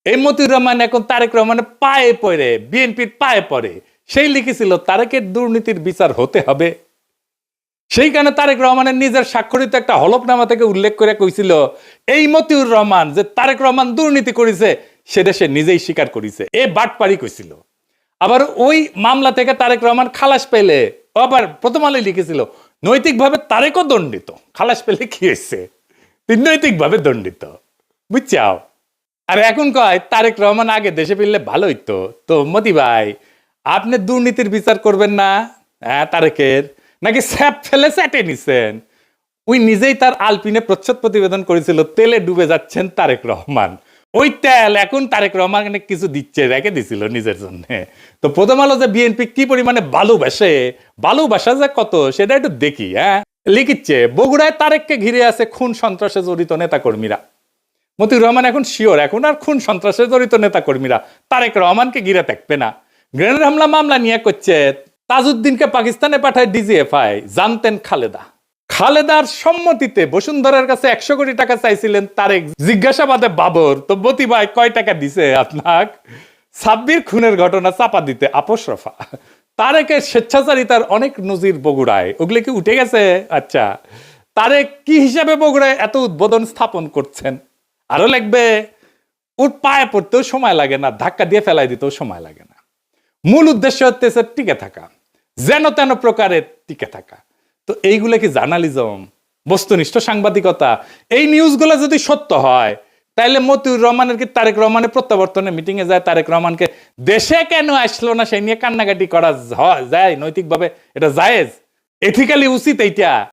এই মতিউর রহমান এখন তারেক রহমানের পায়ে পড়ে, বিএনপির পায়ে পড়ে। সেই লিখেছিল তারেকের দুর্নীতির বিচার হতে হবে। সেই কারণে তারেক রহমানের নিজের স্বাক্ষরিত একটা হলফনামা থেকে উল্লেখ করে কইছিল এই মতিউর রহমান যে তারেক রহমান দুর্নীতি করেছে সেটা সে নিজেই স্বীকার করেছে, এ বাটপারি কইছিল। আবার ওই মামলা থেকে তারেক রহমান খালাস পেলে আবার প্রথম আলোয় লিখেছিল নৈতিকভাবে তারেকও দণ্ডিত। খালাস পেলে কি হয়েছে? নৈতিকভাবে দণ্ডিত, বুঝছাও। আর এখন কয় তারেক রহমান আগে দেশে ফিরলে ভালো হইতো। তো মতি ভাই, আপনি দুর্নীতির বিচার করবেন না? হ্যাঁ, তারেকের নাকি স্যাপ ফেলে স্যাটে নিছেন? ওই নিজেই তার আলপিনে প্রচ্ছদ প্রতিবেদন করেছিল তেলে ডুবে যাচ্ছেন তারেক রহমান। ওই তেল এখন তারেক রহমান কিছু দিচ্ছে, রেখে দিছিল নিজের জন্য। তো প্রথম আলো যে বিএনপি কি পরিমাণে ভালোবাসা যে কত সেটা একটু দেখি। হ্যাঁ, লিখিচ্ছে বগুড়ায় তারেককে ঘিরে আছে খুন সন্ত্রাসে জড়িত নেতাকর্মীরা। মতিউর রহমান এখন শিওর, এখন আর খুন সন্ত্রাসে জড়িত নেতাকর্মীরা তারেক রহমানকে ঘিরে থাকবে না। গ্রেনেড হামলা মামলা নিয়ে করছে তাজউদ্দিনকে পাকিস্তানে পাঠায় ডিজিএফআই। জানতেন খালেদার সম্মতিতে বসুন্ধরার কাছে 100 কোটি টাকা চাইছিলেন তারেক। জিজ্ঞাসাবাদে বাবর তো মতি ভাই কয় টাকা দিছে আপনার? সাব্বির খুনের ঘটনা চাপা দিতে আপোস রফা। তারেকের স্বেচ্ছাচারিতার অনেক নজির বগুড়ায়, ওগুলো কি উঠে গেছে? আচ্ছা, তারেক কি হিসাবে বগুড়ায় এত উদ্বোধন স্থাপন করছেন? আরো লাগবে, ওর পায়ে পড়তেও সময় লাগে না, ধাক্কা দিয়ে ফেলাই দিতেও সময় লাগে না। মূল উদ্দেশ্য হচ্ছে টিকে থাকা, যেন তেন প্রকারের টিকে থাকা। তো এইগুলো কি জার্নালিজম, বস্তুনিষ্ঠ সাংবাদিকতা? এই নিউজগুলো যদি সত্য হয় তাহলে মতিউর রহমানের কি তারেক রহমানের প্রত্যাবর্তনের মিটিং এ যায় তারেক রহমানকে দেশে কেন আসলো না সেই নিয়ে কান্নাকাটি করা যায় নৈতিকভাবে? এটা জায়েজ, এথিক্যালি উচিত এইটা?